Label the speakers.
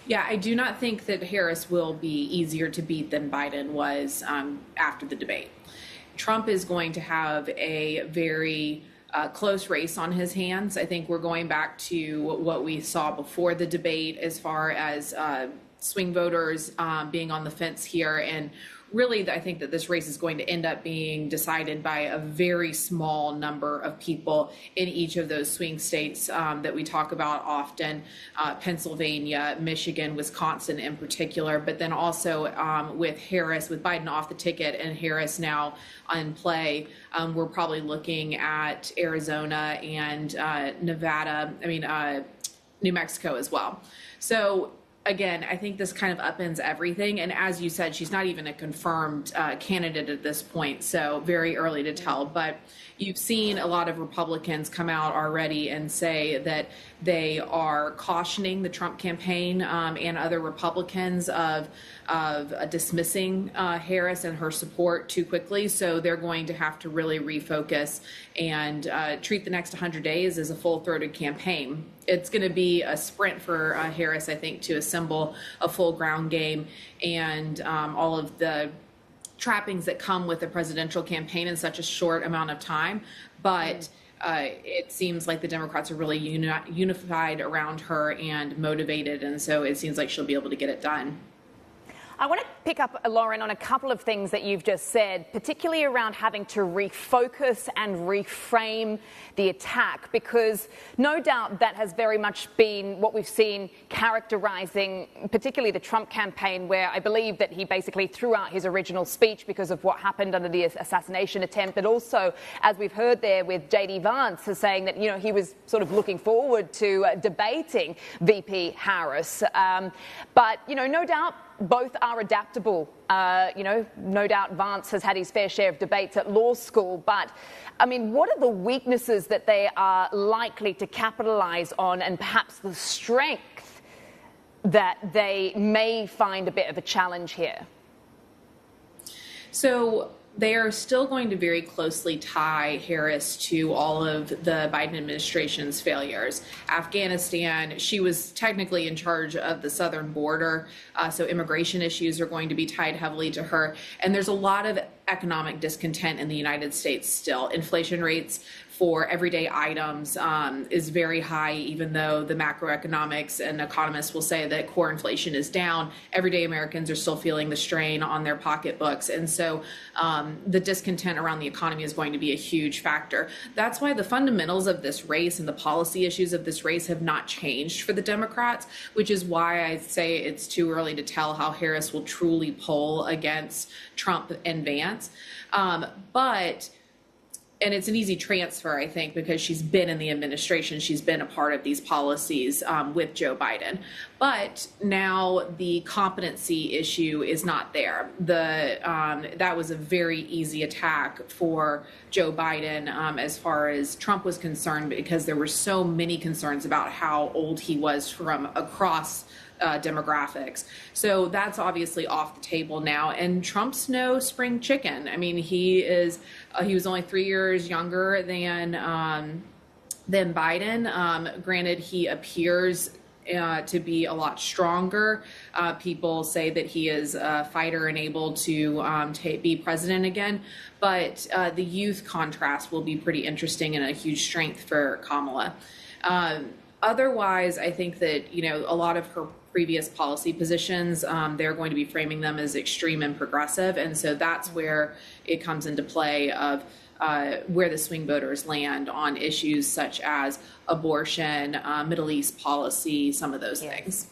Speaker 1: Yeah, I do not think that Harris will be easier to beat than Biden was after the debate. Trump is going to have a very close race on his hands. I think we're going back to what we saw before the debate as far as swing voters being on the fence here. And really, I think that this race is going to end up being decided by a very small number of people in each of those swing states that we talk about often, Pennsylvania, Michigan, Wisconsin in particular, but then also with Harris, with Biden off the ticket and Harris now in play, we're probably looking at Arizona and Nevada, New Mexico as well. So again, I think this kind of upends everything. And as you said, she's not even a confirmed candidate at this point, so very early to tell. But you've seen a lot of Republicans come out already and say that they are cautioning the Trump campaign and other Republicans of dismissing Harris and her support too quickly. So they're going to have to really refocus and treat the next 100 days as a full-throated campaign. It's going to be a sprint for Harris, I think, to assemble a full ground game and all of the trappings that come with a presidential campaign in such a short amount of time. But it seems like the Democrats are really unified around her and motivated, and so it seems like she'll be able to get it done.
Speaker 2: I want to pick up, Lauren, on a couple of things that you've just said, particularly around having to refocus and reframe the attack, because no doubt that has very much been what we've seen characterizing particularly the Trump campaign, where I believe that he basically threw out his original speech because of what happened under the assassination attempt, but also, as we've heard there with J.D. Vance, saying that, he was sort of looking forward to debating VP Harris. But, no doubt both are adaptable. No doubt Vance has had his fair share of debates at law school. But, what are the weaknesses that they are likely to capitalize on, and perhaps the strength that they may find a bit of a challenge here?
Speaker 1: So they are still going to very closely tie Harris to all of the Biden administration's failures. Afghanistan, she was technically in charge of the southern border, so immigration issues are going to be tied heavily to her. And there's a lot of economic discontent in the United States still. Inflation rates for everyday items is very high, even though the macroeconomics and economists will say that core inflation is down. Everyday Americans are still feeling the strain on their pocketbooks. And so the discontent around the economy is going to be a huge factor. That's why the fundamentals of this race and the policy issues of this race have not changed for the Democrats, which is why I say it's too early to tell how Harris will truly poll against Trump and Vance. And it's an easy transfer, I think, because she's been in the administration. She's been a part of these policies with Joe Biden. But now the competency issue is not there. That was a very easy attack for Joe Biden as far as Trump was concerned, because there were so many concerns about how old he was from across demographics. So that's obviously off the table now. And Trump's no spring chicken. He was only 3 years younger than Biden. Granted, he appears to be a lot stronger. People say that he is a fighter and able to be president again. But the youth contrast will be pretty interesting and a huge strength for Kamala. Otherwise, I think that, a lot of her previous policy positions, they're going to be framing them as extreme and progressive. And so that's where it comes into play of where the swing voters land on issues such as abortion, Middle East policy, some of those things.